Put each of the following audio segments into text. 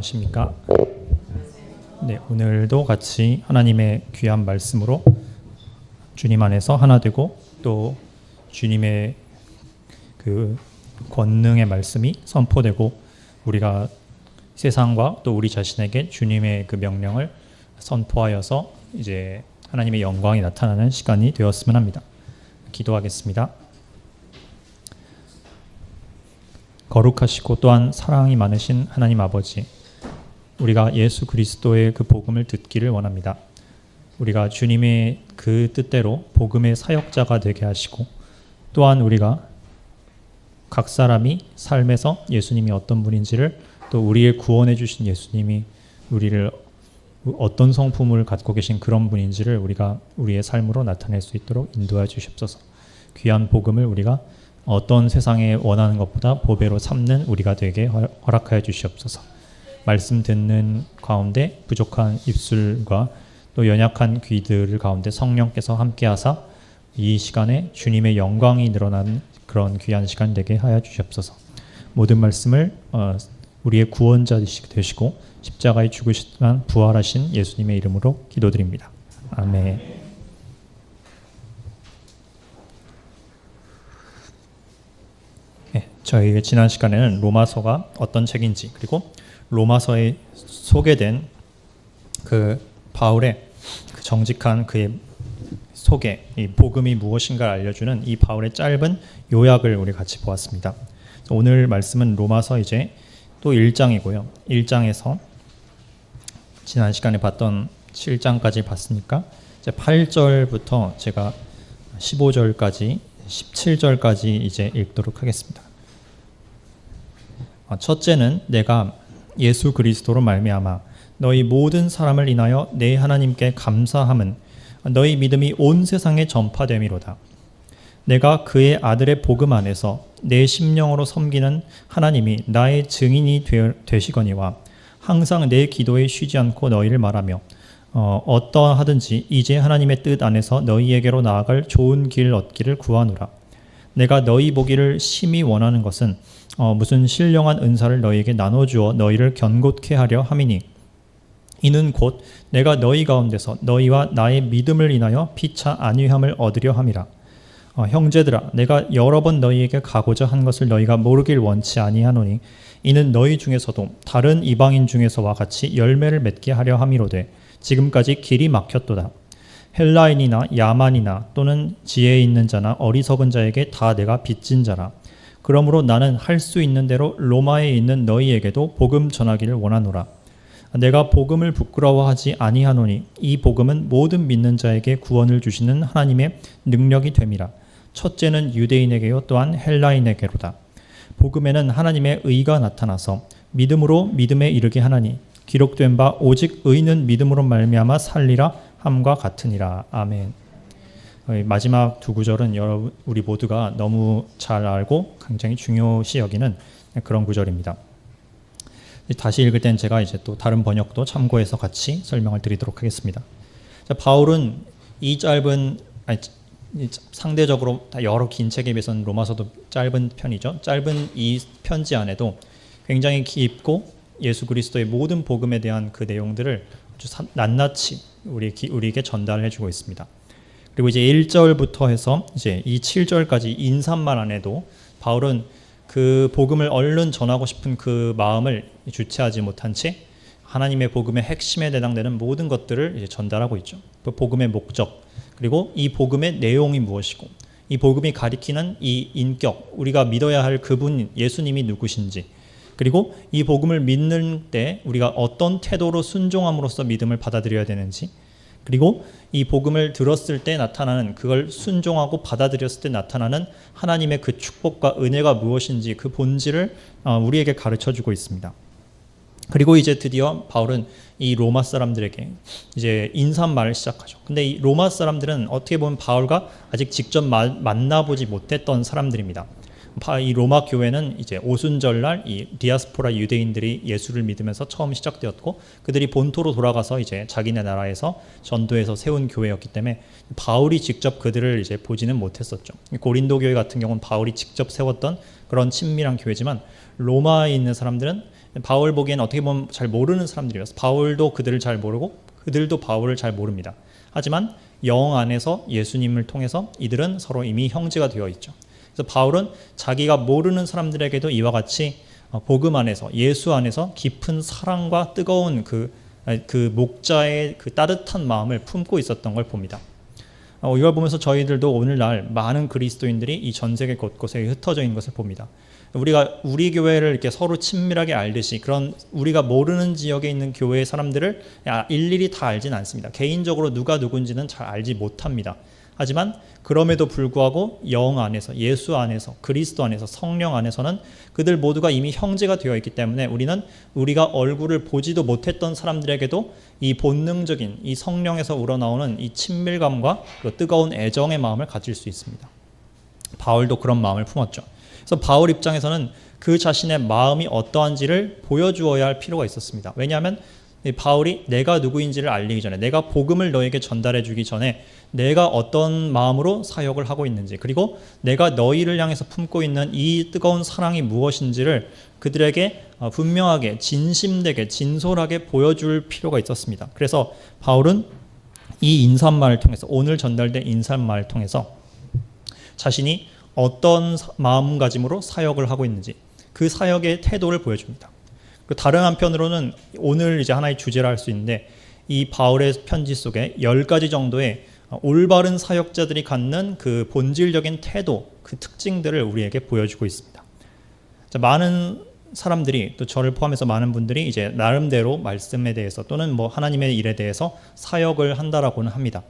안녕하십니까? 네, 오늘도 같이 하나님의 귀한 말씀으로 주님 안에서 하나 되고 또 주님의 그 권능의 말씀이 선포되고 우리가 세상과 또 우리 자신에게 주님의 그 명령을 선포하여서 이제 하나님의 영광이 나타나는 시간이 되었으면 합니다. 기도하겠습니다. 거룩하시고 또한 사랑이 많으신 하나님 아버지, 우리가 예수 그리스도의 그 복음을 듣기를 원합니다. 우리가 주님의 그 뜻대로 복음의 사역자가 되게 하시고 또한 우리가 각 사람이 삶에서 예수님이 어떤 분인지를 또 우리의 구원해 주신 예수님이 우리를 어떤 성품을 갖고 계신 그런 분인지를 우리가 우리의 삶으로 나타낼 수 있도록 인도해 주시옵소서. 귀한 복음을 우리가 어떤 세상에 원하는 것보다 보배로 삼는 우리가 되게 허락하여 주시옵소서. 말씀 듣는 가운데 부족한 입술과 또 연약한 귀들 가운데 성령께서 함께하사 이 시간에 주님의 영광이 늘어나는 그런 귀한 시간 되게 하여 주시옵소서. 모든 말씀을 우리의 구원자 되시고 십자가에 죽으시지만 부활하신 예수님의 이름으로 기도드립니다. 아멘. 네, 저희 지난 시간에는 로마서가 어떤 책인지 그리고 로마서에 소개된 그 바울의 그 정직한 그의 소개, 이 복음이 무엇인가를 알려주는 이 바울의 짧은 요약을 우리 같이 보았습니다. 오늘 말씀은 로마서 이제 또 1장이고요. 1장에서 지난 시간에 봤던 7장까지 봤으니까 이제 8절부터 제가 15절까지 17절까지 이제 읽도록 하겠습니다. 첫째는 내가 예수 그리스도로 말미암아 너희 모든 사람을 인하여 내 하나님께 감사함은 너희 믿음이 온 세상에 전파됨이로다. 내가 그의 아들의 복음 안에서 내 심령으로 섬기는 하나님이 나의 증인이 되시거니와 항상 내 기도에 쉬지 않고 너희를 말하며 어떠하든지 이제 하나님의 뜻 안에서 너희에게로 나아갈 좋은 길 얻기를 구하노라. 내가 너희 보기를 심히 원하는 것은 무슨 신령한 은사를 너희에게 나눠주어 너희를 견고케 하려 함이니 이는 곧 내가 너희 가운데서 너희와 나의 믿음을 인하여 피차 안위함을 얻으려 함이라. 형제들아, 내가 여러 번 너희에게 가고자 한 것을 너희가 모르길 원치 아니하노니 이는 너희 중에서도 다른 이방인 중에서와 같이 열매를 맺게 하려 함이로되 지금까지 길이 막혔도다. 헬라인이나 야만이나 또는 지혜 있는 자나 어리석은 자에게 다 내가 빚진 자라. 그러므로 나는 할 수 있는 대로 로마에 있는 너희에게도 복음 전하기를 원하노라. 내가 복음을 부끄러워하지 아니하노니 이 복음은 모든 믿는 자에게 구원을 주시는 하나님의 능력이 됨이라. 첫째는 유대인에게요 또한 헬라인에게로다. 복음에는 하나님의 의가 나타나서 믿음으로 믿음에 이르게 하나니 기록된 바 오직 의는 믿음으로 말미암아 살리라 함과 같으니라. 아멘. 마지막 두 구절은 우리 모두가 너무 잘 알고 굉장히 중요시 여기는 그런 구절입니다. 다시 읽을 땐 제가 이제 또 다른 번역도 참고해서 같이 설명을 드리도록 하겠습니다. 자, 바울은 이 상대적으로 여러 긴 책에 비해서는 로마서도 짧은 편이죠. 짧은 이 편지 안에도 굉장히 깊고 예수 그리스도의 모든 복음에 대한 그 내용들을 아주 낱낱이 우리에게 전달해 주고 있습니다. 그리고 이제 1절부터 해서 이제 이 7절까지 인사말 안에도 바울은 그 복음을 얼른 전하고 싶은 그 마음을 주체하지 못한 채 하나님의 복음의 핵심에 해당되는 모든 것들을 이제 전달하고 있죠. 그 복음의 목적, 그리고 이 복음의 내용이 무엇이고 이 복음이 가리키는 이 인격, 우리가 믿어야 할 그분 예수님이 누구신지, 그리고 이 복음을 믿는 때 우리가 어떤 태도로 순종함으로써 믿음을 받아들여야 되는지, 그리고 이 복음을 들었을 때 나타나는, 그걸 순종하고 받아들였을 때 나타나는 하나님의 그 축복과 은혜가 무엇인지 그 본질을 우리에게 가르쳐주고 있습니다. 그리고 이제 드디어 바울은 이 로마 사람들에게 이제 인사말을 시작하죠. 근데 이 로마 사람들은 어떻게 보면 바울과 아직 직접 만나보지 못했던 사람들입니다. 이 로마 교회는 이제 오순절날 이 디아스포라 유대인들이 예수를 믿으면서 처음 시작되었고 그들이 본토로 돌아가서 이제 자기네 나라에서 전도해서 세운 교회였기 때문에 바울이 직접 그들을 이제 보지는 못했었죠. 고린도 교회 같은 경우는 바울이 직접 세웠던 그런 친밀한 교회지만 로마에 있는 사람들은 바울 보기엔 어떻게 보면 잘 모르는 사람들이어서 바울도 그들을 잘 모르고 그들도 바울을 잘 모릅니다. 하지만 영 안에서 예수님을 통해서 이들은 서로 이미 형제가 되어 있죠. 그래서 바울은 자기가 모르는 사람들에게도 이와 같이 복음 안에서 예수 안에서 깊은 사랑과 뜨거운 그 목자의 그 따뜻한 마음을 품고 있었던 걸 봅니다. 이걸 보면서 저희들도 오늘날 많은 그리스도인들이 이 전 세계 곳곳에 흩어져 있는 것을 봅니다. 우리가 우리 교회를 이렇게 서로 친밀하게 알듯이 그런 우리가 모르는 지역에 있는 교회의 사람들을 일일이 다 알진 않습니다. 개인적으로 누가 누군지는 잘 알지 못합니다. 하지만 그럼에도 불구하고 영 안에서 예수 안에서 그리스도 안에서 성령 안에서는 그들 모두가 이미 형제가 되어 있기 때문에 우리는 우리가 얼굴을 보지도 못했던 사람들에게도 이 본능적인 이 성령에서 우러나오는 이 친밀감과 그 뜨거운 애정의 마음을 가질 수 있습니다. 바울도 그런 마음을 품었죠. 그래서 바울 입장에서는 그 자신의 마음이 어떠한지를 보여주어야 할 필요가 있었습니다. 왜냐하면 바울이 내가 누구인지를 알리기 전에 내가 복음을 너에게 전달해 주기 전에 내가 어떤 마음으로 사역을 하고 있는지 그리고 내가 너희를 향해서 품고 있는 이 뜨거운 사랑이 무엇인지를 그들에게 분명하게 진심되게 진솔하게 보여줄 필요가 있었습니다. 그래서 바울은 이 인사말을 통해서 오늘 전달된 인사말을 통해서 자신이 어떤 마음가짐으로 사역을 하고 있는지 그 사역의 태도를 보여줍니다. 다른 한편으로는 오늘 이제 하나의 주제라 할 수 있는데 이 바울의 편지 속에 10가지 정도의 올바른 사역자들이 갖는 그 본질적인 태도, 그 특징들을 우리에게 보여주고 있습니다. 자, 많은 사람들이 또 저를 포함해서 많은 분들이 이제 나름대로 말씀에 대해서 또는 뭐 하나님의 일에 대해서 사역을 한다라고는 합니다.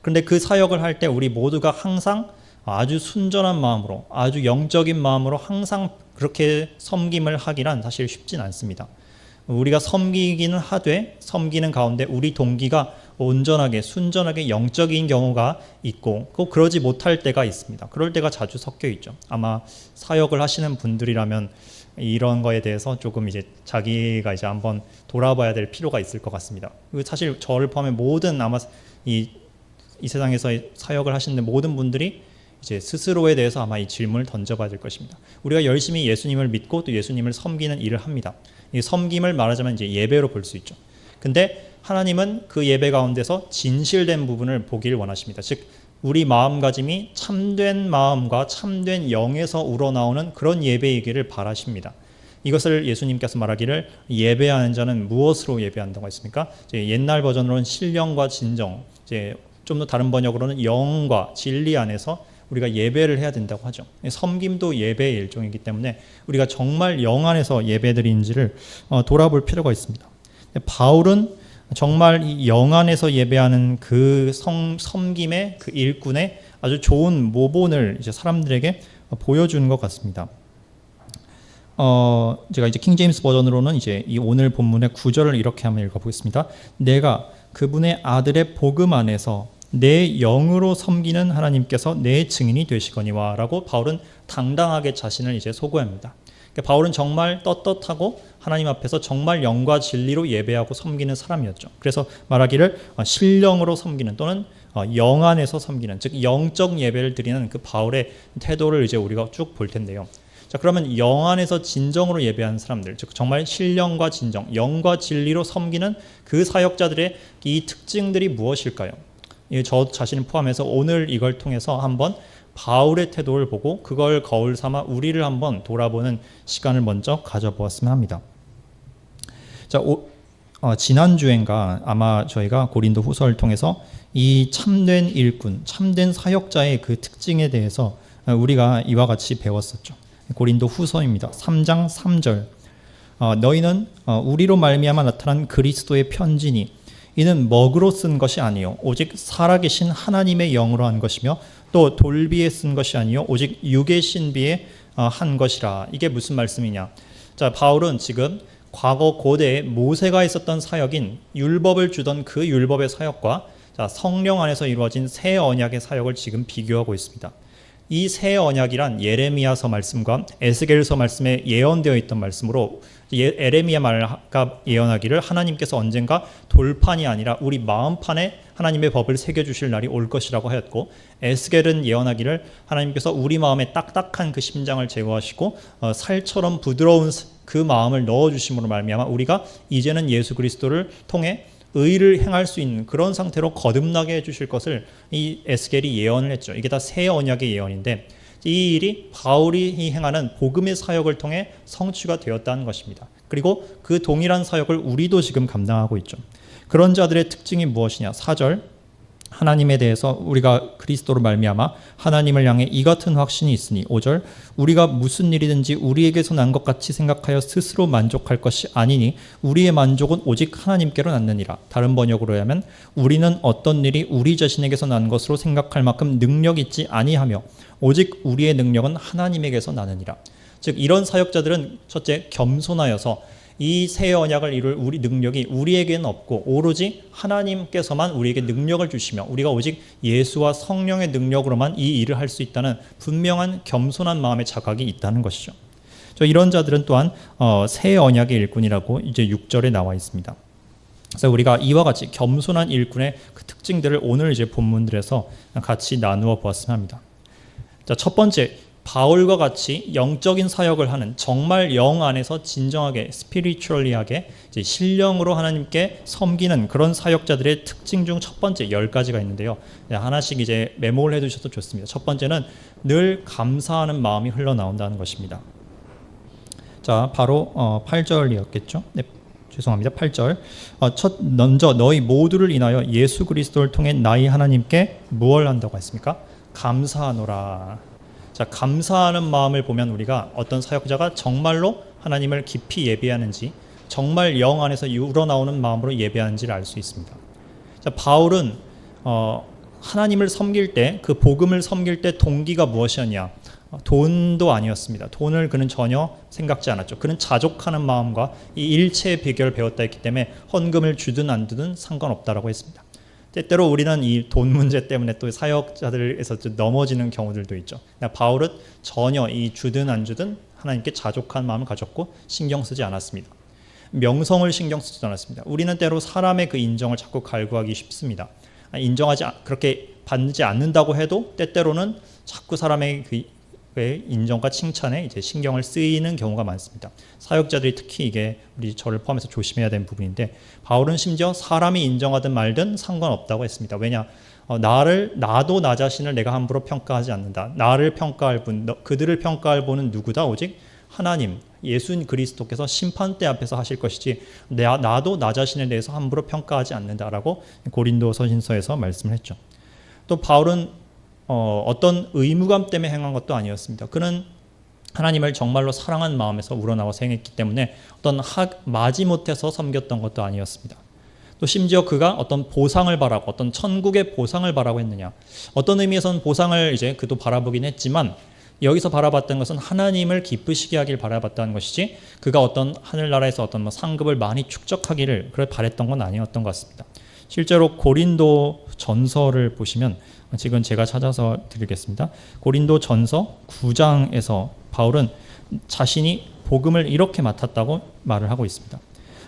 그런데 그 사역을 할 때 우리 모두가 항상 아주 순전한 마음으로 아주 영적인 마음으로 항상 그렇게 섬김을 하기란 사실 쉽진 않습니다. 우리가 섬기기는 하되 섬기는 가운데 우리 동기가 온전하게 순전하게 영적인 경우가 있고 꼭 그러지 못할 때가 있습니다. 그럴 때가 자주 섞여 있죠. 아마 사역을 하시는 분들이라면 이런 거에 대해서 조금 이제 자기가 이제 한번 돌아봐야 될 필요가 있을 것 같습니다. 사실 저를 포함해 모든 아마 이 세상에서 사역을 하시는 모든 분들이 이제 스스로에 대해서 아마 이 질문을 던져봐야 될 것입니다. 우리가 열심히 예수님을 믿고 또 예수님을 섬기는 일을 합니다. 이 섬김을 말하자면 이제 예배로 볼 수 있죠. 근데 하나님은 그 예배 가운데서 진실된 부분을 보기를 원하십니다. 즉 우리 마음가짐이 참된 마음과 참된 영에서 우러나오는 그런 예배이기를 바라십니다. 이것을 예수님께서 말하기를 예배하는 자는 무엇으로 예배한다고 했습니까? 이제 옛날 버전으로는 신령과 진정, 이제 좀 더 다른 번역으로는 영과 진리 안에서 우리가 예배를 해야 된다고 하죠. 섬김도 예배의 일종이기 때문에 우리가 정말 영 안에서 예배드리는지를 돌아볼 필요가 있습니다. 바울은 정말 이 영 안에서 예배하는 그 섬김의 그 일꾼의 아주 좋은 모본을 이제 사람들에게 보여주는 것 같습니다. 제가 이제 킹 제임스 버전으로는 이제 이 오늘 본문의 9절을 이렇게 한번 읽어보겠습니다. 내가 그분의 아들의 복음 안에서 내 영으로 섬기는 하나님께서 내 증인이 되시거니와 라고 바울은 당당하게 자신을 이제 소고합니다. 그러니까 바울은 정말 떳떳하고 하나님 앞에서 정말 영과 진리로 예배하고 섬기는 사람이었죠. 그래서 말하기를 신령으로 섬기는 또는 영 안에서 섬기는 즉 영적 예배를 드리는 그 바울의 태도를 이제 우리가 쭉 볼 텐데요. 자, 그러면 영 안에서 진정으로 예배하는 사람들, 즉 정말 신령과 진정, 영과 진리로 섬기는 그 사역자들의 이 특징들이 무엇일까요? 저 자신을 포함해서 오늘 이걸 통해서 한번 바울의 태도를 보고 그걸 거울 삼아 우리를 한번 돌아보는 시간을 먼저 가져보았으면 합니다. 자, 지난주엔가 아마 저희가 고린도 후서를 통해서 이 참된 일꾼, 참된 사역자의 그 특징에 대해서 우리가 이와 같이 배웠었죠. 고린도 후서입니다. 3장 3절 너희는 우리로 말미암아 나타난 그리스도의 편지니 이는 먹으로 쓴 것이 아니요 오직 살아계신 하나님의 영으로 한 것이며 또 돌비에 쓴 것이 아니요 오직 육의 신비에 한 것이라. 이게 무슨 말씀이냐? 자, 바울은 지금 과거 고대에 모세가 있었던 사역인 율법을 주던 그 율법의 사역과 성령 안에서 이루어진 새 언약의 사역을 지금 비교하고 있습니다. 이 새 언약이란 예레미야서 말씀과 에스겔서 말씀에 예언되어 있던 말씀으로 에레미야가 예언하기를 하나님께서 언젠가 돌판이 아니라 우리 마음판에 하나님의 법을 새겨주실 날이 올 것이라고 하였고, 에스겔은 예언하기를 하나님께서 우리 마음에 딱딱한 그 심장을 제거하시고 살처럼 부드러운 그 마음을 넣어주심으로 말미암아 우리가 이제는 예수 그리스도를 통해 의를 행할 수 있는 그런 상태로 거듭나게 해주실 것을 이 에스겔이 예언을 했죠. 이게 다 새 언약의 예언인데 이 일이 바울이 행하는 복음의 사역을 통해 성취가 되었다는 것입니다. 그리고 그 동일한 사역을 우리도 지금 감당하고 있죠. 그런 자들의 특징이 무엇이냐? 4절 하나님에 대해서 우리가 그리스도로 말미암아 하나님을 향해 이 같은 확신이 있으니 5절 우리가 무슨 일이든지 우리에게서 난 것 같이 생각하여 스스로 만족할 것이 아니니 우리의 만족은 오직 하나님께로 났느니라. 다른 번역으로 하면 우리는 어떤 일이 우리 자신에게서 난 것으로 생각할 만큼 능력 있지 아니하며 오직 우리의 능력은 하나님에게서 나느니라. 즉 이런 사역자들은 첫째 겸손하여서 이 새 언약을 이룰 우리 능력이 우리에게는 없고 오로지 하나님께서만 우리에게 능력을 주시며 우리가 오직 예수와 성령의 능력으로만 이 일을 할 수 있다는 분명한 겸손한 마음의 자각이 있다는 것이죠. 이런 자들은 또한 새 언약의 일꾼이라고 이제 6절에 나와 있습니다. 그래서 우리가 이와 같이 겸손한 일꾼의 그 특징들을 오늘 이제 본문들에서 같이 나누어 보았으면 합니다. 자, 첫 번째, 바울과 같이 영적인 사역을 하는 정말 영 안에서 진정하게 스피리추얼리하게 이제 신령으로 하나님께 섬기는 그런 사역자들의 특징 중 첫 번째 10가지가 있는데요. 하나씩 이제 메모를 해두셔도 좋습니다. 첫 번째는 늘 감사하는 마음이 흘러나온다는 것입니다. 자, 바로 8절이었겠죠. 네, 죄송합니다. 8절. 먼저 너희 모두를 인하여 예수 그리스도를 통해 나의 하나님께 무엇을 한다고 했습니까? 감사하노라. 자, 감사하는 마음을 보면 우리가 어떤 사역자가 정말로 하나님을 깊이 예배하는지 정말 영 안에서 우러나오는 마음으로 예배하는지를 알 수 있습니다. 자, 바울은 하나님을 섬길 때 그 복음을 섬길 때 동기가 무엇이었냐? 돈도 아니었습니다. 돈을 그는 전혀 생각지 않았죠. 그는 자족하는 마음과 이 일체의 비결을 배웠다 했기 때문에 헌금을 주든 안 주든 상관없다라고 했습니다. 때때로 우리는 이 돈 문제 때문에 또 사역자들에서 넘어지는 경우들도 있죠. 바울은 전혀 이 주든 안 주든 하나님께 자족한 마음을 가졌고 신경 쓰지 않았습니다. 명성을 신경 쓰지 않았습니다. 우리는 때로 사람의 그 인정을 자꾸 갈구하기 쉽습니다. 그렇게 받지 않는다고 해도 때때로는 자꾸 사람의 그 인정과 칭찬에 이제 신경을 쓰이는 경우가 많습니다. 사역자들이 특히 이게 저를 포함해서 조심해야 되는 부분인데 바울은 심지어 사람이 인정하든 말든 상관없다고 했습니다. 왜냐? 나도 나 자신을 내가 함부로 평가하지 않는다. 나를 평가할 분, 그들을 평가할 분은 누구다? 오직 하나님, 예수 그리스도께서 심판대 앞에서 하실 것이지 나도 나 자신에 대해서 함부로 평가하지 않는다라고 고린도서신서에서 말씀을 했죠. 또 바울은 어떤 의무감 때문에 행한 것도 아니었습니다. 그는 하나님을 정말로 사랑한 마음에서 우러나와서 행했기 때문에 어떤 마지못해서 섬겼던 것도 아니었습니다. 또 심지어 그가 어떤 보상을 바라고 어떤 천국의 보상을 바라고 했느냐? 어떤 의미에서는 보상을 이제 그도 바라보긴 했지만 여기서 바라봤던 것은 하나님을 기쁘시게 하길 바라봤다는 것이지 그가 어떤 하늘나라에서 어떤 상급을 많이 축적하기를 그걸 바랬던 건 아니었던 것 같습니다. 실제로 고린도 전서를 보시면 지금 제가 찾아서 드리겠습니다. 고린도 전서 9장에서 바울은 자신이 복음을 이렇게 맡았다고 말을 하고 있습니다.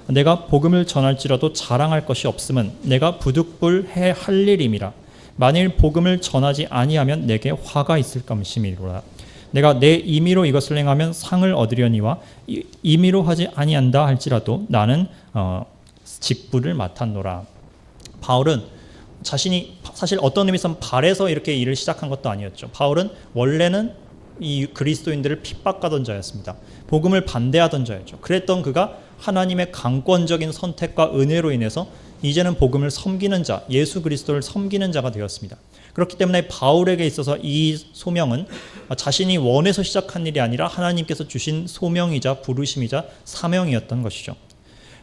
내가 복음을 전할지라도 자랑할 것이 없음은 내가 부득불해 할 일임이라. 만일 복음을 전하지 아니하면 내게 화가 있을 감심이로라. 내가 내 임의로 이것을 행하면 상을 얻으려니와 임의로 하지 아니한다 할지라도 나는 직분을 맡았노라. 바울은 자신이 사실 어떤 의미에서는 발에서 이렇게 일을 시작한 것도 아니었죠. 바울은 원래는 이 그리스도인들을 핍박하던 자였습니다. 복음을 반대하던 자였죠. 그랬던 그가 하나님의 강권적인 선택과 은혜로 인해서 이제는 복음을 섬기는 자, 예수 그리스도를 섬기는 자가 되었습니다. 그렇기 때문에 바울에게 있어서 이 소명은 자신이 원해서 시작한 일이 아니라 하나님께서 주신 소명이자 부르심이자 사명이었던 것이죠.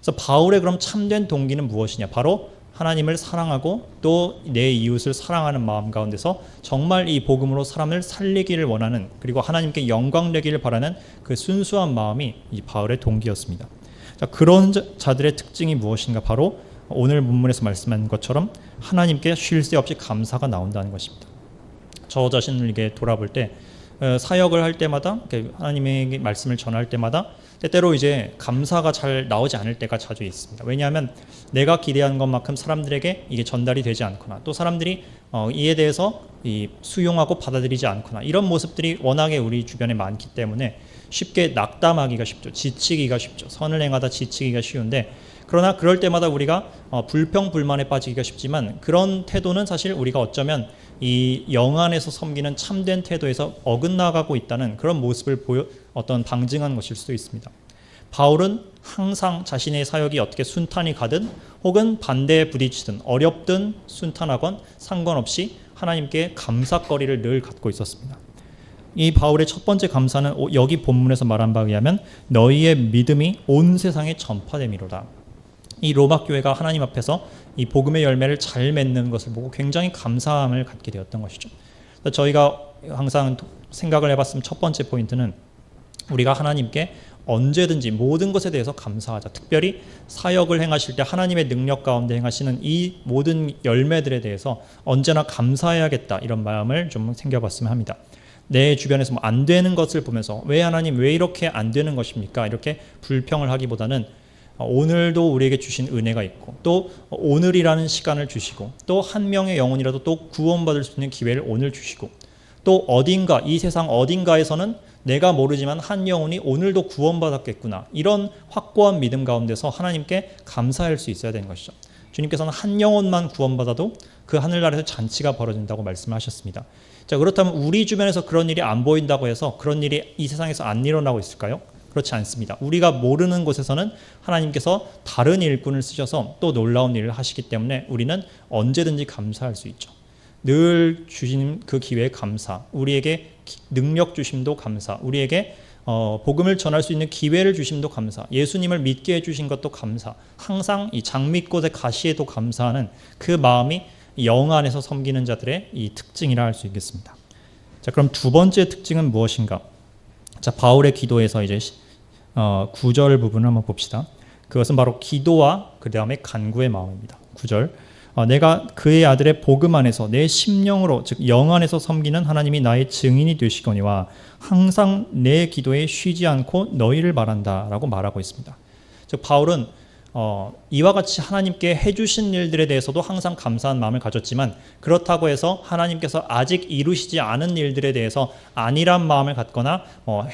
그래서 바울의 그럼 참된 동기는 무엇이냐? 바로 하나님을 사랑하고 또 내 이웃을 사랑하는 마음 가운데서 정말 이 복음으로 사람을 살리기를 원하는 그리고 하나님께 영광 내기를 바라는 그 순수한 마음이 이 바울의 동기였습니다. 자, 그런 자들의 특징이 무엇인가? 바로 오늘 본문에서 말씀한 것처럼 하나님께 쉴 새 없이 감사가 나온다는 것입니다. 저 자신을 이렇게 돌아볼 때 사역을 할 때마다 하나님의 말씀을 전할 때마다 때때로 이제 감사가 잘 나오지 않을 때가 자주 있습니다. 왜냐하면 내가 기대한 것만큼 사람들에게 이게 전달이 되지 않거나 또 사람들이 이에 대해서 수용하고 받아들이지 않거나 이런 모습들이 워낙에 우리 주변에 많기 때문에 쉽게 낙담하기가 쉽죠. 지치기가 쉽죠. 선을 행하다 지치기가 쉬운데 그러나 그럴 때마다 우리가 불평불만에 빠지기가 쉽지만 그런 태도는 사실 우리가 어쩌면 이 영 안에서 섬기는 참된 태도에서 어긋나가고 있다는 그런 모습을 어떤 방증한 것일 수도 있습니다. 바울은 항상 자신의 사역이 어떻게 순탄히 가든 혹은 반대에 부딪히든 어렵든 순탄하건 상관없이 하나님께 감사거리를 늘 갖고 있었습니다. 이 바울의 첫 번째 감사는 여기 본문에서 말한 바에 의하면 너희의 믿음이 온 세상에 전파됨이로다. 이 로마 교회가 하나님 앞에서 이 복음의 열매를 잘 맺는 것을 보고 굉장히 감사함을 갖게 되었던 것이죠. 저희가 항상 생각을 해봤으면 첫 번째 포인트는 우리가 하나님께 언제든지 모든 것에 대해서 감사하자. 특별히 사역을 행하실 때 하나님의 능력 가운데 행하시는 이 모든 열매들에 대해서 언제나 감사해야겠다, 이런 마음을 좀 생겨봤으면 합니다. 내 주변에서 안 되는 것을 보면서 왜 하나님 왜 이렇게 안 되는 것입니까? 이렇게 불평을 하기보다는 오늘도 우리에게 주신 은혜가 있고 또 오늘이라는 시간을 주시고 또 한 명의 영혼이라도 또 구원받을 수 있는 기회를 오늘 주시고 또 어딘가 이 세상 어딘가에서는 내가 모르지만 한 영혼이 오늘도 구원받았겠구나, 이런 확고한 믿음 가운데서 하나님께 감사할 수 있어야 되는 것이죠. 주님께서는 한 영혼만 구원받아도 그 하늘나라에서 잔치가 벌어진다고 말씀하셨습니다. 자, 그렇다면 우리 주변에서 그런 일이 안 보인다고 해서 그런 일이 이 세상에서 안 일어나고 있을까요? 그렇지 않습니다. 우리가 모르는 곳에서는 하나님께서 다른 일꾼을 쓰셔서 또 놀라운 일을 하시기 때문에 우리는 언제든지 감사할 수 있죠. 늘 주신 그 기회에 감사, 우리에게 능력 주심도 감사, 우리에게 복음을 전할 수 있는 기회를 주심도 감사, 예수님을 믿게 해주신 것도 감사, 항상 이 장미꽃의 가시에도 감사하는 그 마음이 영 안에서 섬기는 자들의 이 특징이라 할 수 있겠습니다. 자, 그럼 두 번째 특징은 무엇인가? 자, 바울의 기도에서 이제 9절 부분을 한번 봅시다. 그것은 바로 기도와 그 다음에 간구의 마음입니다. 9절, 내가 그의 아들의 복음 안에서 내 심령으로 즉 영 안에서 섬기는 하나님이 나의 증인이 되시거니와 항상 내 기도에 쉬지 않고 너희를 바란다 라고 말하고 있습니다. 즉 바울은 이와 같이 하나님께 해주신 일들에 대해서도 항상 감사한 마음을 가졌지만 그렇다고 해서 하나님께서 아직 이루시지 않은 일들에 대해서 안일한 마음을 갖거나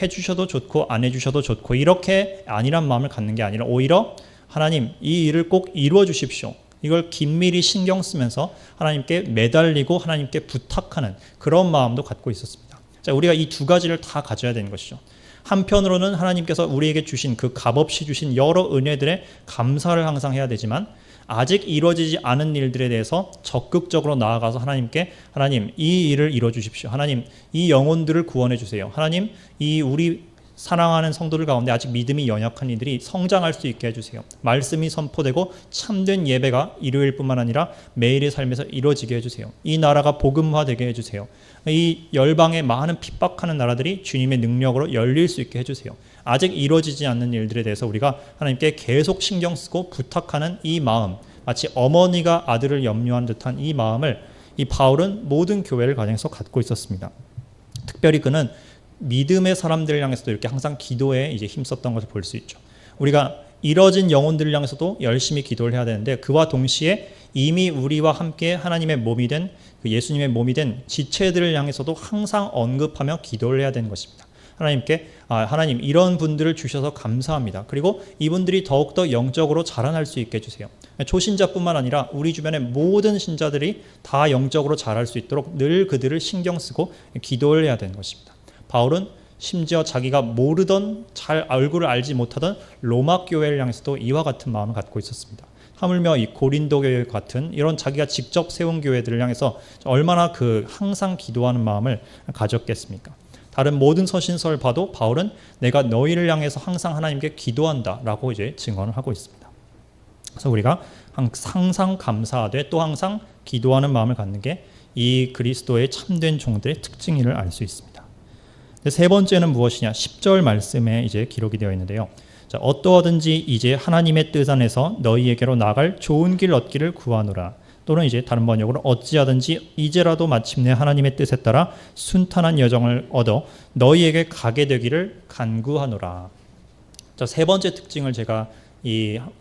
해주셔도 좋고 안 해주셔도 좋고 이렇게 안일한 마음을 갖는 게 아니라 오히려 하나님 이 일을 꼭 이루어 주십시오, 이걸 긴밀히 신경 쓰면서 하나님께 매달리고 하나님께 부탁하는 그런 마음도 갖고 있었습니다. 자, 우리가 이 두 가지를 다 가져야 되는 것이죠. 한편으로는 하나님께서 우리에게 주신 그 값없이 주신 여러 은혜들에 감사를 항상 해야 되지만 아직 이루어지지 않은 일들에 대해서 적극적으로 나아가서 하나님께 하나님 이 일을 이루어 주십시오, 하나님 이 영혼들을 구원해 주세요, 하나님 이 우리 사랑하는 성도들 가운데 아직 믿음이 연약한 이들이 성장할 수 있게 해주세요, 말씀이 선포되고 참된 예배가 일요일뿐만 아니라 매일의 삶에서 이루어지게 해주세요, 이 나라가 복음화되게 해주세요, 이 열방의 많은 핍박하는 나라들이 주님의 능력으로 열릴 수 있게 해주세요. 아직 이루어지지 않는 일들에 대해서 우리가 하나님께 계속 신경 쓰고 부탁하는 이 마음, 마치 어머니가 아들을 염려한 듯한 이 마음을 이 바울은 모든 교회를 가정에서 갖고 있었습니다. 특별히 그는 믿음의 사람들을 향해서도 이렇게 항상 기도에 이제 힘썼던 것을 볼 수 있죠. 우리가 이뤄진 영혼들을 향해서도 열심히 기도를 해야 되는데 그와 동시에 이미 우리와 함께 하나님의 몸이 된 그 예수님의 몸이 된 지체들을 향해서도 항상 언급하며 기도를 해야 되는 것입니다. 하나님께 하나님 이런 분들을 주셔서 감사합니다. 그리고 이분들이 더욱더 영적으로 자라날 수 있게 해주세요. 초신자뿐만 아니라 우리 주변의 모든 신자들이 다 영적으로 자랄 수 있도록 늘 그들을 신경 쓰고 기도를 해야 되는 것입니다. 바울은 심지어 자기가 모르던 잘 얼굴을 알지 못하던 로마 교회를 향해서도 이와 같은 마음을 갖고 있었습니다. 하물며 이 고린도 교회 같은 이런 자기가 직접 세운 교회들을 향해서 얼마나 그 항상 기도하는 마음을 가졌겠습니까? 다른 모든 서신서를 봐도 바울은 내가 너희를 향해서 항상 하나님께 기도한다라고 이제 증언을 하고 있습니다. 그래서 우리가 항상 감사하되 또 항상 기도하는 마음을 갖는 게 이 그리스도의 참된 종들의 특징임을 알 수 있습니다. 세 번째는 무엇이냐? 10절 말씀에 이제 기록이 되어 있는데요. 자, 어떠하든지 이제 하나님의 뜻 안에서 너희에게로 나갈 좋은 길 얻기를 구하노라. 또는 이제 다른 번역으로 어찌하든지 이제라도 마침내 하나님의 뜻에 따라 순탄한 여정을 얻어 너희에게 가게 되기를 간구하노라. 자, 세 번째 특징을 제가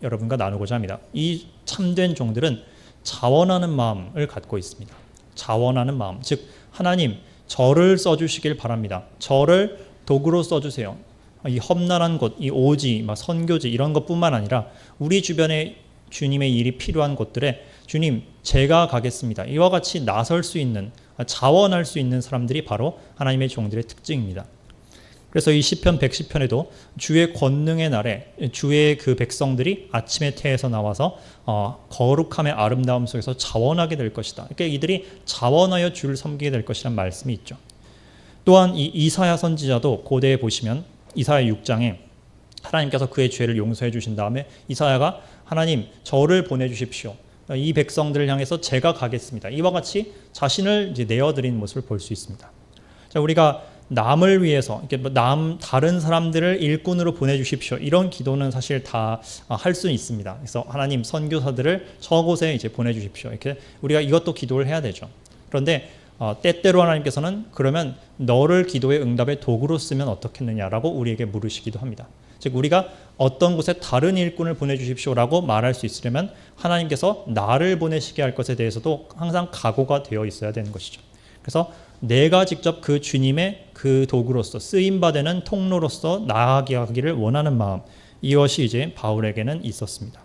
여러분과 나누고자 합니다. 이 참된 종들은 자원하는 마음을 갖고 있습니다. 자원하는 마음, 즉 하나님 저를 써주시길 바랍니다. 저를 도구로 써주세요. 이 험난한 곳, 이 오지, 선교지 이런 것뿐만 아니라 우리 주변에 주님의 일이 필요한 곳들에 주님 제가 가겠습니다. 이와 같이 나설 수 있는, 자원할 수 있는 사람들이 바로 하나님의 종들의 특징입니다. 그래서 이 시편 110편에도 주의 권능의 날에 주의 그 백성들이 아침의 태에서 나와서 거룩함의 아름다움 속에서 자원하게 될 것이다. 그러니까 이들이 자원하여 주를 섬기게 될 것이라는 말씀이 있죠. 또한 이 이사야 선지자도 고대에 보시면 이사야 6장에 하나님께서 그의 죄를 용서해 주신 다음에 이사야가 하나님 저를 보내주십시오. 이 백성들을 향해서 제가 가겠습니다. 이와 같이 자신을 이제 내어드린 모습을 볼 수 있습니다. 자, 우리가 남을 위해서 다른 사람들을 일꾼으로 보내주십시오. 이런 기도는 사실 다 할 수 있습니다. 그래서 하나님 선교사들을 저곳에 이제 보내주십시오. 이렇게 우리가 이것도 기도를 해야 되죠. 그런데 때때로 하나님께서는 그러면 너를 기도의 응답의 도구로 쓰면 어떻겠느냐라고 우리에게 물으시기도 합니다. 즉 우리가 어떤 곳에 다른 일꾼을 보내주십시오라고 말할 수 있으려면 하나님께서 나를 보내시게 할 것에 대해서도 항상 각오가 되어 있어야 되는 것이죠. 그래서 내가 직접 그 주님의 그 도구로서 쓰임받는 통로로서 나아가기를 원하는 마음, 이것이 이제 바울에게는 있었습니다.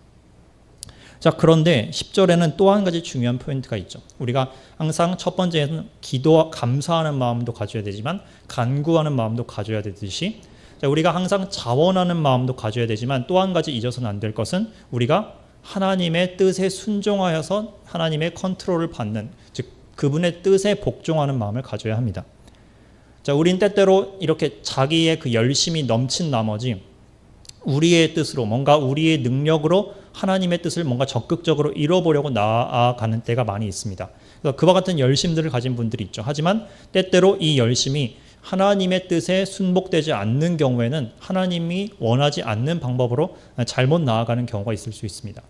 자, 그런데 10절에는 또 한 가지 중요한 포인트가 있죠. 우리가 항상 첫 번째는 기도와 감사하는 마음도 가져야 되지만 간구하는 마음도 가져야 되듯이, 자, 우리가 항상 자원하는 마음도 가져야 되지만 또 한 가지 잊어서는 안 될 것은 우리가 하나님의 뜻에 순종하여서 하나님의 컨트롤을 받는, 즉 그분의 뜻에 복종하는 마음을 가져야 합니다. 자, 우린 때때로 이렇게 자기의 그 열심이 넘친 나머지 우리의 뜻으로, 뭔가 우리의 능력으로 하나님의 뜻을 뭔가 적극적으로 이뤄보려고 나아가는 때가 많이 있습니다. 그래서 그와 같은 열심들을 가진 분들이 있죠. 하지만 때때로 이 열심이 하나님의 뜻에 순복되지 않는 경우에는 하나님이 원하지 않는 방법으로 잘못 나아가는 경우가 있을 수 있습니다.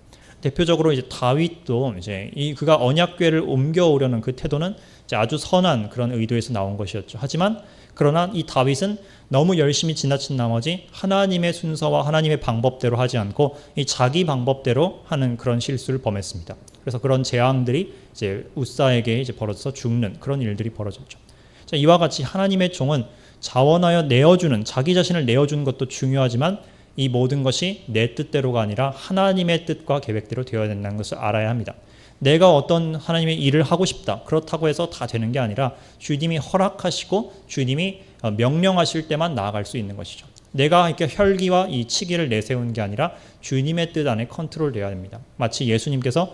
대표적으로 이제 다윗도 이제 그가 언약궤를 옮겨오려는 그 태도는 이제 아주 선한 그런 의도에서 나온 것이었죠. 하지만 그러나 이 다윗은 너무 열심히 지나친 나머지 하나님의 순서와 하나님의 방법대로 하지 않고 이 자기 방법대로 하는 그런 실수를 범했습니다. 그래서 그런 재앙들이 이제 우사에게 이제 벌어져서 죽는 그런 일들이 벌어졌죠. 자, 이와 같이 하나님의 종은 자원하여 내어주는, 자기 자신을 내어주는 것도 중요하지만 이 모든 것이 내 뜻대로가 아니라 하나님의 뜻과 계획대로 되어야 된다는 것을 알아야 합니다. 내가 어떤 하나님의 일을 하고 싶다, 그렇다고 해서 다 되는 게 아니라 주님이 허락하시고 주님이 명령하실 때만 나아갈 수 있는 것이죠. 내가 이렇게 혈기와 이 치기를 내세우는 게 아니라 주님의 뜻 안에 컨트롤돼야 됩니다. 마치 예수님께서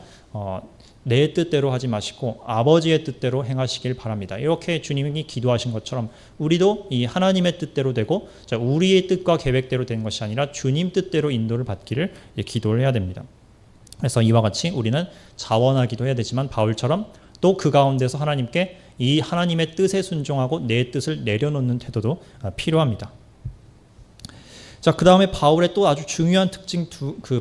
내 뜻대로 하지 마시고 아버지의 뜻대로 행하시길 바랍니다. 이렇게 주님이 기도하신 것처럼 우리도 이 하나님의 뜻대로 되고, 우리의 뜻과 계획대로 되는 것이 아니라 주님 뜻대로 인도를 받기를 기도를 해야 됩니다. 그래서 이와 같이 우리는 자원하기도 해야 되지만 바울처럼 또 그 가운데서 하나님께 이 하나님의 뜻에 순종하고 내 뜻을 내려놓는 태도도 필요합니다. 자, 그 다음에 바울의 또 아주 중요한 특징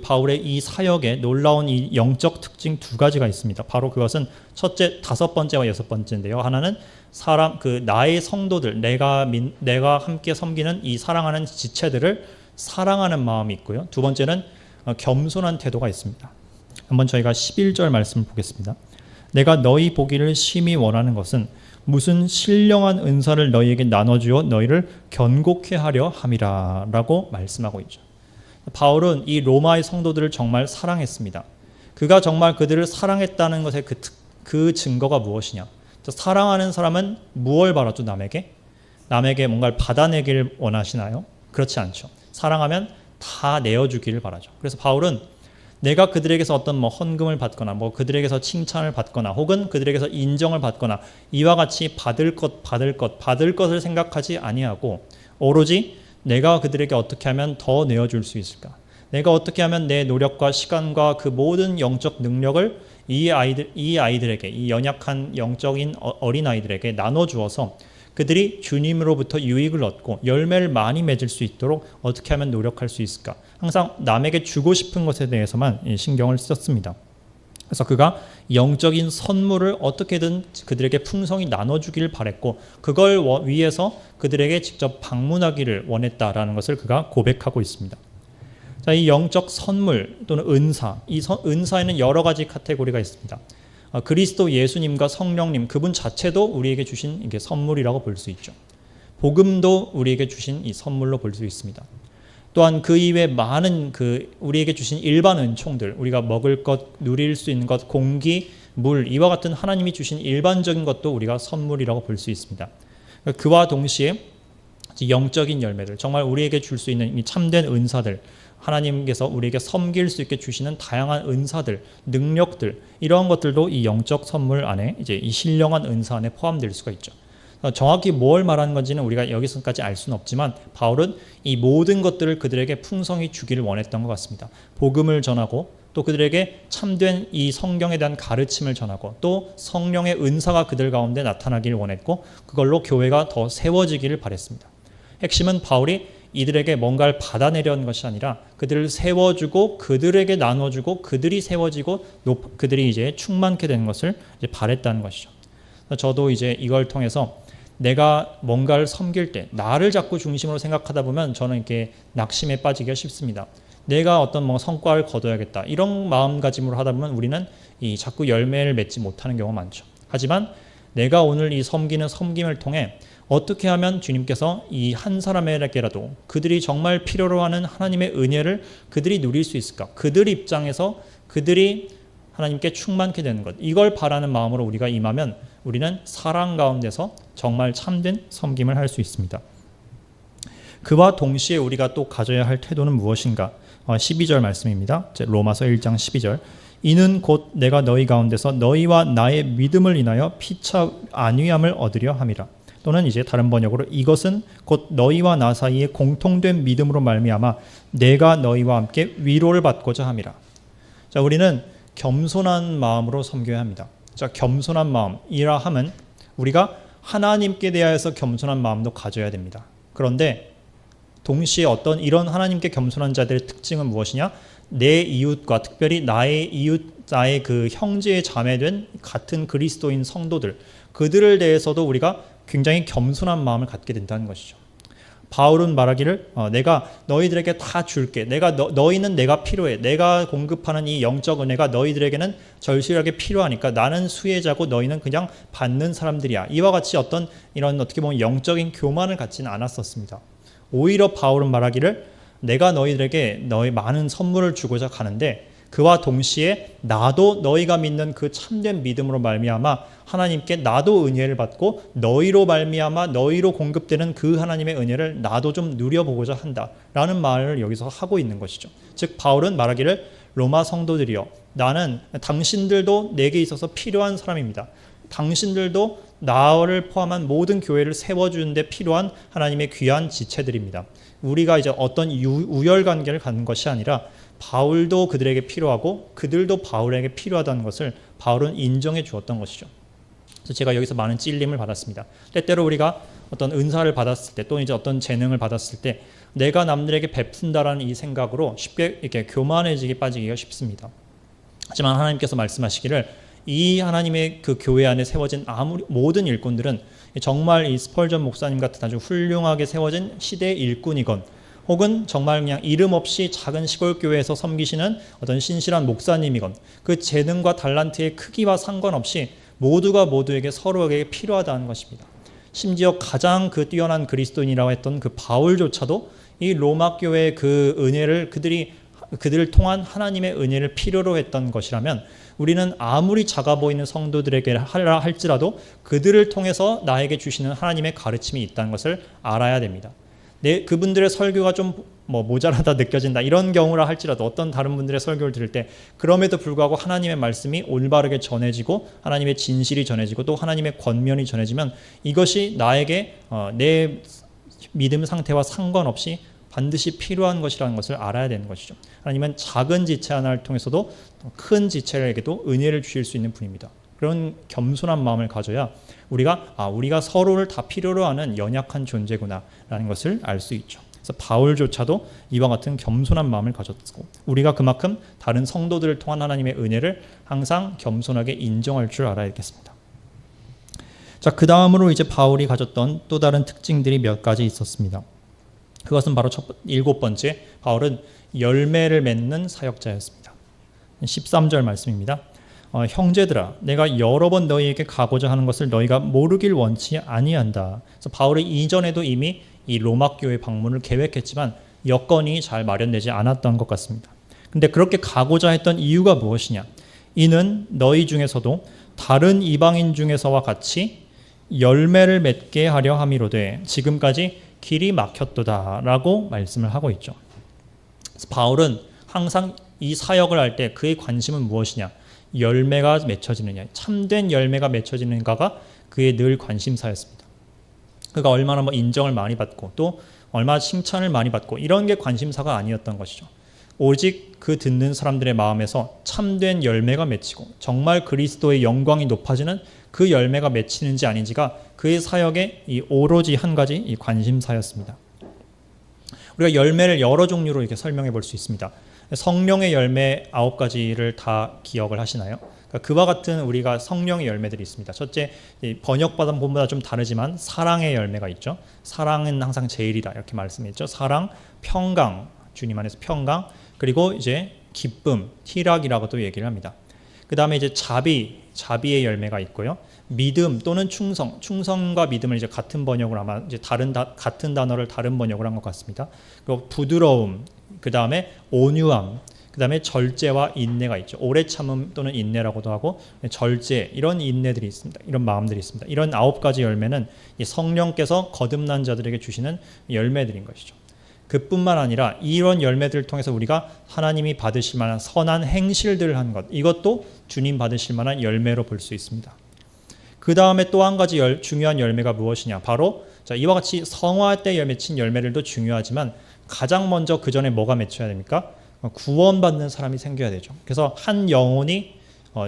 바울의 이 사역에 놀라운 이 영적 특징 두 가지가 있습니다. 바로 그것은 첫째, 5번째와 6번째인데요. 하나는 나의 성도들, 내가 함께 섬기는 이 사랑하는 지체들을 사랑하는 마음이 있고요. 두 번째는 겸손한 태도가 있습니다. 한번 저희가 11절 말씀을 보겠습니다. 내가 너희 보기를 심히 원하는 것은 무슨 신령한 은사를 너희에게 나눠주어 너희를 견고케 하려 함이라 라고 말씀하고 있죠. 바울은 이 로마의 성도들을 정말 사랑했습니다. 그가 정말 그들을 사랑했다는 것의 그 증거가 무엇이냐? 사랑하는 사람은 무엇을 바라죠? 남에게 뭔가를 받아내기를 원하시나요? 그렇지 않죠. 사랑하면 다 내어주기를 바라죠. 그래서 바울은 내가 그들에게서 어떤 헌금을 받거나 그들에게서 칭찬을 받거나 혹은 그들에게서 인정을 받거나 이와 같이 받을 것을 생각하지 아니하고 오로지 내가 그들에게 어떻게 하면 더 내어줄 수 있을까? 내가 어떻게 하면 내 노력과 시간과 그 모든 영적 능력을 이 아이들에게, 이 연약한 영적인 어린 아이들에게 나눠주어서 그들이 주님으로부터 유익을 얻고 열매를 많이 맺을 수 있도록 어떻게 하면 노력할 수 있을까? 항상 남에게 주고 싶은 것에 대해서만 신경을 썼습니다. 그래서 그가 영적인 선물을 어떻게든 그들에게 풍성히 나눠주기를 바랬고 그걸 위해서 그들에게 직접 방문하기를 원했다라는 것을 그가 고백하고 있습니다. 자, 이 영적 선물 또는 은사, 은사에는 여러 가지 카테고리가 있습니다. 그리스도 예수님과 성령님 그분 자체도 우리에게 주신 이게 선물이라고 볼 수 있죠. 복음도 우리에게 주신 이 선물로 볼 수 있습니다. 또한 그 이외에 많은 우리에게 주신 일반 은총들, 우리가 먹을 것, 누릴 수 있는 것, 공기, 물, 이와 같은 하나님이 주신 일반적인 것도 우리가 선물이라고 볼 수 있습니다. 그와 동시에 영적인 열매들, 정말 우리에게 줄 수 있는 이 참된 은사들, 하나님께서 우리에게 섬길 수 있게 주시는 다양한 은사들, 능력들, 이러한 것들도 이 영적 선물 안에 이제 이 신령한 은사 안에 포함될 수가 있죠. 정확히 뭘 말하는 건지는 우리가 여기서까지 알 수는 없지만 바울은 이 모든 것들을 그들에게 풍성히 주기를 원했던 것 같습니다. 복음을 전하고 또 그들에게 참된 이 성경에 대한 가르침을 전하고 또 성령의 은사가 그들 가운데 나타나기를 원했고 그걸로 교회가 더 세워지기를 바랬습니다. 핵심은 바울이 이들에게 뭔가를 받아내려는 것이 아니라 그들을 세워주고 그들에게 나눠주고 그들이 세워지고 그들이 이제 충만케 되는 것을 이제 바랬다는 것이죠. 저도 이제 이걸 통해서 내가 뭔가를 섬길 때 나를 자꾸 중심으로 생각하다 보면 저는 이렇게 낙심에 빠지기가 쉽습니다. 내가 어떤 성과를 거둬야겠다 이런 마음가짐으로 하다 보면 우리는 이 자꾸 열매를 맺지 못하는 경우가 많죠. 하지만 내가 오늘 이 섬김을 통해 어떻게 하면 주님께서 이 한 사람에게라도 그들이 정말 필요로 하는 하나님의 은혜를 그들이 누릴 수 있을까? 그들 입장에서 그들이 하나님께 충만케 되는 것, 이걸 바라는 마음으로 우리가 임하면 우리는 사랑 가운데서 정말 참된 섬김을 할 수 있습니다. 그와 동시에 우리가 또 가져야 할 태도는 무엇인가? 12절 말씀입니다. 로마서 1장 12절. 이는 곧 내가 너희 가운데서 너희와 나의 믿음을 인하여 피차 안위함을 얻으려 함이라. 또는 이제 다른 번역으로 이것은 곧 너희와 나 사이에 공통된 믿음으로 말미암아 내가 너희와 함께 위로를 받고자 함이라. 자, 우리는 겸손한 마음으로 섬겨야 합니다. 자, 겸손한 마음이라 함은 우리가 하나님께 대하여서 겸손한 마음도 가져야 됩니다. 그런데 동시에 어떤 이런 하나님께 겸손한 자들의 특징은 무엇이냐? 내 이웃과 특별히 나의 이웃, 나의 그 형제의 자매된 같은 그리스도인 성도들, 그들을 대해서도 우리가 굉장히 겸손한 마음을 갖게 된다는 것이죠. 바울은 말하기를 내가 너희들에게 다 줄게. 너희는 내가 필요해. 내가 공급하는 이 영적 은혜가 너희들에게는 절실하게 필요하니까 나는 수혜자고 너희는 그냥 받는 사람들이야. 이와 같이 어떤 이런 어떻게 보면 영적인 교만을 갖지는 않았었습니다. 오히려 바울은 말하기를 내가 너희들에게 너희 많은 선물을 주고자 가는데 그와 동시에 나도 너희가 믿는 그 참된 믿음으로 말미암아 하나님께 나도 은혜를 받고 너희로 말미암아 너희로 공급되는 그 하나님의 은혜를 나도 좀 누려보고자 한다라는 말을 여기서 하고 있는 것이죠. 즉 바울은 말하기를 로마 성도들이여 나는 당신들도 내게 있어서 필요한 사람입니다. 당신들도 나를 포함한 모든 교회를 세워주는 데 필요한 하나님의 귀한 지체들입니다. 우리가 이제 어떤 우열관계를 갖는 것이 아니라 바울도 그들에게 필요하고 그들도 바울에게 필요하다는 것을 바울은 인정해 주었던 것이죠. 그래서 제가 여기서 많은 찔림을 받았습니다. 때때로 우리가 어떤 은사를 받았을 때 또는 이제 어떤 재능을 받았을 때 내가 남들에게 베푼다라는 이 생각으로 쉽게 이렇게 교만해지게 빠지기가 쉽습니다. 하지만 하나님께서 말씀하시기를 이 하나님의 그 교회 안에 세워진 모든 일꾼들은 정말 이 스펄전 목사님 같은 아주 훌륭하게 세워진 시대의 일꾼이건 혹은 정말 그냥 이름 없이 작은 시골 교회에서 섬기시는 어떤 신실한 목사님이건 그 재능과 달란트의 크기와 상관없이 모두가 모두에게 서로에게 필요하다는 것입니다. 심지어 가장 그 뛰어난 그리스도인이라고 했던 그 바울조차도 이 로마 교회의 그 은혜를 그들을 통한 하나님의 은혜를 필요로 했던 것이라면 우리는 아무리 작아 보이는 성도들에게 하라 할지라도 그들을 통해서 나에게 주시는 하나님의 가르침이 있다는 것을 알아야 됩니다. 그분들의 설교가 좀 모자라다 느껴진다 이런 경우라 할지라도 어떤 다른 분들의 설교를 들을 때 그럼에도 불구하고 하나님의 말씀이 올바르게 전해지고 하나님의 진실이 전해지고 또 하나님의 권면이 전해지면 이것이 나에게 내 믿음 상태와 상관없이 반드시 필요한 것이라는 것을 알아야 되는 것이죠. 하나님은 작은 지체 하나를 통해서도 큰 지체에게도 은혜를 주실 수 있는 분입니다. 그런 겸손한 마음을 가져야 우리가 서로를 다 필요로 하는 연약한 존재구나라는 것을 알 수 있죠. 그래서 바울조차도 이와 같은 겸손한 마음을 가졌고 우리가 그만큼 다른 성도들을 통한 하나님의 은혜를 항상 겸손하게 인정할 줄 알아야겠습니다. 자, 그 다음으로 이제 바울이 가졌던 또 다른 특징들이 몇 가지 있었습니다. 그것은 바로 일곱 번째, 바울은 열매를 맺는 사역자였습니다. 13절 말씀입니다. 형제들아, 내가 여러 번 너희에게 가고자 하는 것을 너희가 모르길 원치 아니한다. 그래서 바울이 이전에도 이미 이 로마 교회 방문을 계획했지만 여건이 잘 마련되지 않았던 것 같습니다. 근데 그렇게 가고자 했던 이유가 무엇이냐? 이는 너희 중에서도 다른 이방인 중에서와 같이 열매를 맺게 하려 함이로되 지금까지 길이 막혔도다라고 말씀을 하고 있죠. 그래서 바울은 항상 이 사역을 할 때 그의 관심은 무엇이냐? 열매가 맺혀지느냐, 참된 열매가 맺혀지는가가 그의 늘 관심사였습니다. 그가 얼마나 인정을 많이 받고 또 얼마나 칭찬을 많이 받고 이런 게 관심사가 아니었던 것이죠. 오직 그 듣는 사람들의 마음에서 참된 열매가 맺히고 정말 그리스도의 영광이 높아지는 그 열매가 맺히는지 아닌지가 그의 사역의 이 오로지 한 가지 이 관심사였습니다. 우리가 열매를 여러 종류로 이렇게 설명해 볼 수 있습니다. 성령의 열매 9가지를 다 기억을 하시나요? 그와 같은 우리가 성령의 열매들이 있습니다. 첫째, 번역받은 본보다 좀 다르지만 사랑의 열매가 있죠. 사랑은 항상 제일이다 이렇게 말씀했죠. 사랑, 평강, 주님 안에서 평강, 그리고 이제 기쁨, 희락이라고도 얘기를 합니다. 그 다음에 이제 자비의 열매가 있고요. 믿음 또는 충성과 믿음을 이제 같은 번역을 아마 이제 같은 단어를 다른 번역을 한 것 같습니다. 그리고 부드러움, 그 다음에 온유함, 그 다음에 절제와 인내가 있죠. 오래 참음 또는 인내라고도 하고 절제, 이런 인내들이 있습니다. 이런 마음들이 있습니다. 이런 9가지 열매는 성령께서 거듭난 자들에게 주시는 열매들인 것이죠. 그뿐만 아니라 이런 열매들을 통해서 우리가 하나님이 받으실 만한 선한 행실들을 한 것, 이것도 주님 받으실 만한 열매로 볼 수 있습니다. 그 다음에 또 한 가지 중요한 열매가 무엇이냐? 바로 이와 같이 성화할 때 맺힌 열매들도 중요하지만 가장 먼저 그 전에 뭐가 맺혀야 됩니까? 구원받는 사람이 생겨야 되죠. 그래서 한 영혼이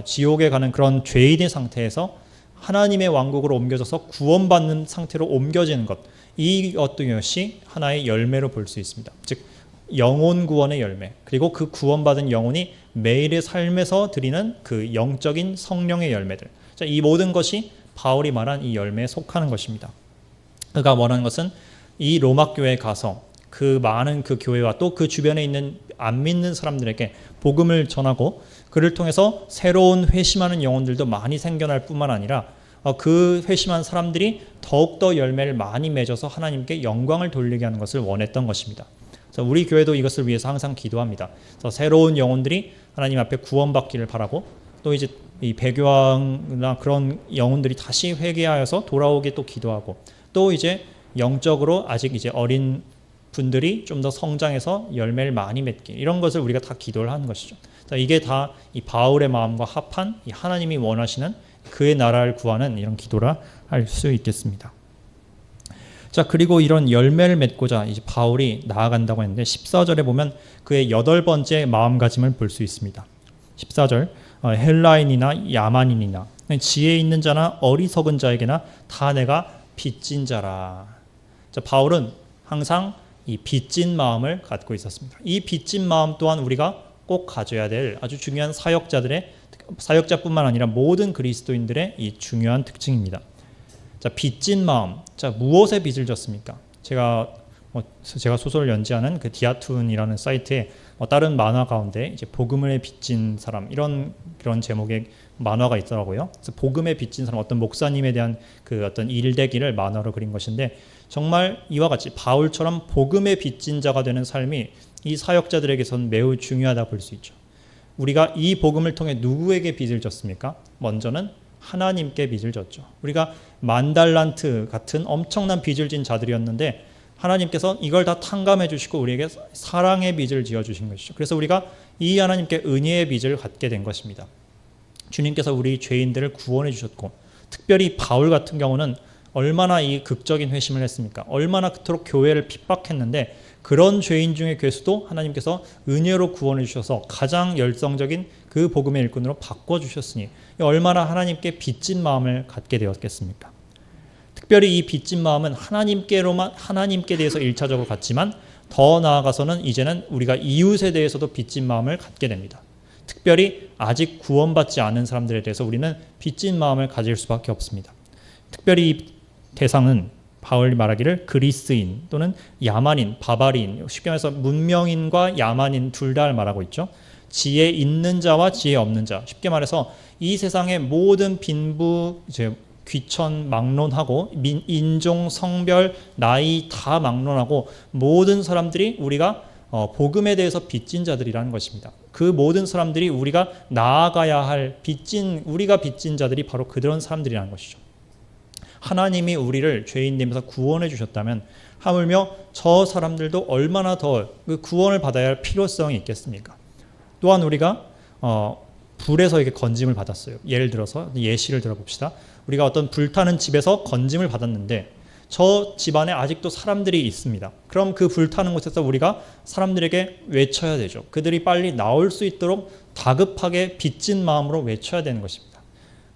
지옥에 가는 그런 죄인의 상태에서 하나님의 왕국으로 옮겨져서 구원받는 상태로 옮겨지는 것, 이것이 하나의 열매로 볼 수 있습니다. 즉 영혼 구원의 열매, 그리고 그 구원받은 영혼이 매일의 삶에서 드리는 그 영적인 성령의 열매들, 이 모든 것이 바울이 말한 이 열매에 속하는 것입니다. 그가 원하는 것은 이 로마 교회에 가서 그 많은 그 교회와 또 그 주변에 있는 안 믿는 사람들에게 복음을 전하고 그를 통해서 새로운 회심하는 영혼들도 많이 생겨날 뿐만 아니라 그 회심한 사람들이 더욱더 열매를 많이 맺어서 하나님께 영광을 돌리게 하는 것을 원했던 것입니다. 그래서 우리 교회도 이것을 위해서 항상 기도합니다. 그래서 새로운 영혼들이 하나님 앞에 구원받기를 바라고 또 이제 이 배교왕이나 그런 영혼들이 다시 회개하여서 돌아오게 또 기도하고 또 이제 영적으로 아직 이제 어린 분들이 좀 더 성장해서 열매를 많이 맺기, 이런 것을 우리가 다 기도를 하는 것이죠. 이게 다 이 바울의 마음과 합한 이 하나님이 원하시는 그의 나라를 구하는 이런 기도라 할 수 있겠습니다. 자, 그리고 이런 열매를 맺고자 이제 바울이 나아간다고 했는데 14절에 보면 그의 8번째 마음가짐을 볼 수 있습니다. 14절, 헬라인이나 야만인이나 지혜 있는 자나 어리석은 자에게나 다 내가 빚진 자라. 자, 바울은 항상 이 빚진 마음을 갖고 있었습니다. 이 빚진 마음 또한 우리가 꼭 가져야 될 아주 중요한 사역자뿐만 아니라 모든 그리스도인들의 이 중요한 특징입니다. 자, 빚진 마음. 자, 무엇에 빚을 졌습니까? 제가 소설을 연재하는 그 디아툰이라는 사이트에 다른 만화 가운데 이제 복음에 빚진 사람, 그런 제목의 만화가 있더라고요. 그래서 복음에 빚진 사람, 어떤 목사님에 대한 그 어떤 일대기를 만화로 그린 것인데, 정말 이와 같이 바울처럼 복음에 빚진 자가 되는 삶이 이 사역자들에게서는 매우 중요하다 볼 수 있죠. 우리가 이 복음을 통해 누구에게 빚을 졌습니까? 먼저는 하나님께 빚을 졌죠. 우리가 10,000달란트 같은 엄청난 빚을 진 자들이었는데 하나님께서 이걸 다 탕감해 주시고 우리에게 사랑의 빚을 지어 주신 것이죠. 그래서 우리가 이 하나님께 은혜의 빚을 갖게 된 것입니다. 주님께서 우리 죄인들을 구원해 주셨고, 특별히 바울 같은 경우는 얼마나 이 극적인 회심을 했습니까? 얼마나 그토록 교회를 핍박했는데 그런 죄인 중에 괴수도 하나님께서 은혜로 구원해 주셔서 가장 열성적인 그 복음의 일꾼으로 바꿔주셨으니 얼마나 하나님께 빚진 마음을 갖게 되었겠습니까? 특별히 이 빚진 마음은 하나님께 대해서 1차적으로 갖지만 더 나아가서는 이제는 우리가 이웃에 대해서도 빚진 마음을 갖게 됩니다. 특별히 아직 구원받지 않은 사람들에 대해서 우리는 빚진 마음을 가질 수밖에 없습니다. 특별히 이 대상은 바울이 말하기를 그리스인 또는 야만인, 바바리인, 쉽게 말해서 문명인과 야만인 둘 다 말하고 있죠. 지혜 있는 자와 지혜 없는 자. 쉽게 말해서 이 세상의 모든 빈부, 이제 귀천 막론하고 인종, 성별, 나이 다 막론하고 모든 사람들이 우리가 복음에 대해서 빚진 자들이라는 것입니다. 그 모든 사람들이 우리가 나아가야 할 우리가 빚진 자들이 바로 그런 사람들이라는 것이죠. 하나님이 우리를 죄인됨에서 구원해 주셨다면 하물며 저 사람들도 얼마나 더 그 구원을 받아야 할 필요성이 있겠습니까? 또한 우리가 불에서 이렇게 건짐을 받았어요. 예를 들어서 예시를 들어봅시다. 우리가 어떤 불타는 집에서 건짐을 받았는데 저 집안에 아직도 사람들이 있습니다. 그럼 그 불타는 곳에서 우리가 사람들에게 외쳐야 되죠. 그들이 빨리 나올 수 있도록 다급하게 빚진 마음으로 외쳐야 되는 것입니다.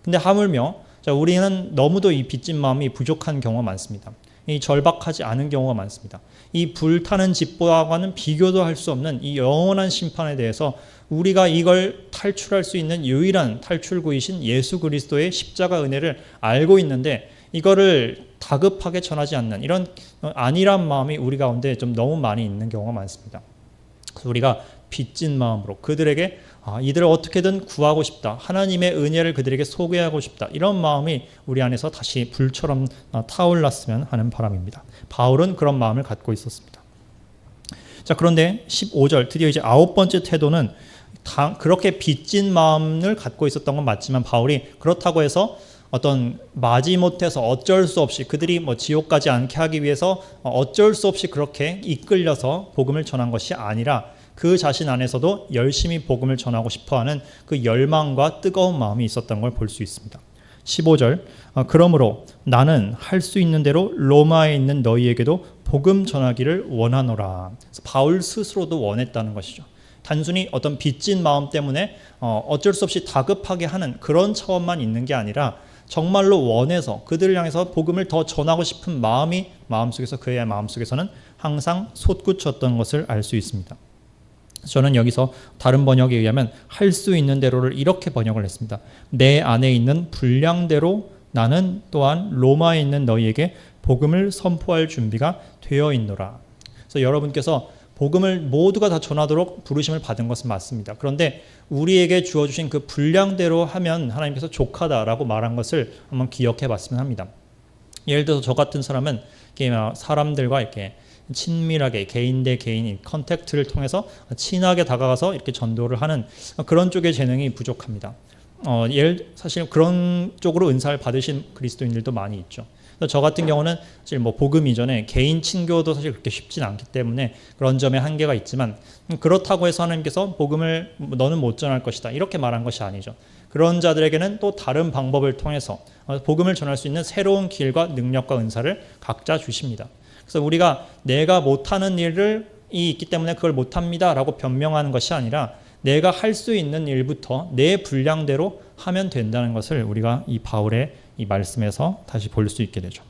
근데 하물며 우리는 너무도 이 빚진 마음이 부족한 경우가 많습니다. 이 절박하지 않은 경우가 많습니다. 이 불타는 집과는 비교도 할 수 없는 이 영원한 심판에 대해서 우리가 이걸 탈출할 수 있는 유일한 탈출구이신 예수 그리스도의 십자가 은혜를 알고 있는데 이거를 다급하게 전하지 않는 이런 안일한 마음이 우리 가운데 좀 너무 많이 있는 경우가 많습니다. 그래서 우리가 빚진 마음으로 그들에게 이들을 어떻게든 구하고 싶다. 하나님의 은혜를 그들에게 소개하고 싶다. 이런 마음이 우리 안에서 다시 불처럼 타올랐으면 하는 바람입니다. 바울은 그런 마음을 갖고 있었습니다. 자, 그런데 15절 드디어 이제 9번째 태도는 그렇게 빚진 마음을 갖고 있었던 건 맞지만 바울이 그렇다고 해서 어떤 마지못해서 어쩔 수 없이 그들이 지옥 가지 않게 하기 위해서 어쩔 수 없이 그렇게 이끌려서 복음을 전한 것이 아니라 그 자신 안에서도 열심히 복음을 전하고 싶어하는 그 열망과 뜨거운 마음이 있었던 걸 볼 수 있습니다. 15절 그러므로 나는 할 수 있는 대로 로마에 있는 너희에게도 복음 전하기를 원하노라. 그래서 바울 스스로도 원했다는 것이죠. 단순히 어떤 빚진 마음 때문에 어쩔 수 없이 다급하게 하는 그런 차원만 있는 게 아니라 정말로 원해서 그들을 향해서 복음을 더 전하고 싶은 마음이 마음속에서 그의 마음속에서는 항상 솟구쳤던 것을 알 수 있습니다. 저는 여기서 다른 번역에 의하면 할 수 있는 대로를 이렇게 번역을 했습니다. 내 안에 있는 분량대로 나는 또한 로마에 있는 너희에게 복음을 선포할 준비가 되어 있노라. 그래서 여러분께서 복음을 모두가 다 전하도록 부르심을 받은 것은 맞습니다. 그런데 우리에게 주어주신 그 분량대로 하면 하나님께서 족하다라고 말한 것을 한번 기억해 봤으면 합니다. 예를 들어서 저 같은 사람은 사람들과 이렇게 친밀하게 개인 대 개인 컨택트를 통해서 친하게 다가가서 이렇게 전도를 하는 그런 쪽의 재능이 부족합니다. 사실 그런 쪽으로 은사를 받으신 그리스도인들도 많이 있죠. 저 같은 경우는 사실 복음 이전에 개인 친교도 사실 그렇게 쉽진 않기 때문에 그런 점에 한계가 있지만 그렇다고 해서 하나님께서 복음을 너는 못 전할 것이다 이렇게 말한 것이 아니죠. 그런 자들에게는 또 다른 방법을 통해서 복음을 전할 수 있는 새로운 길과 능력과 은사를 각자 주십니다. 그래서 우리가 내가 못하는 일이 있기 때문에 그걸 못합니다 라고 변명하는 것이 아니라 내가 할 수 있는 일부터 내 분량대로 하면 된다는 것을 우리가 이 바울의 이 말씀에서 다시 볼 수 있게 되죠.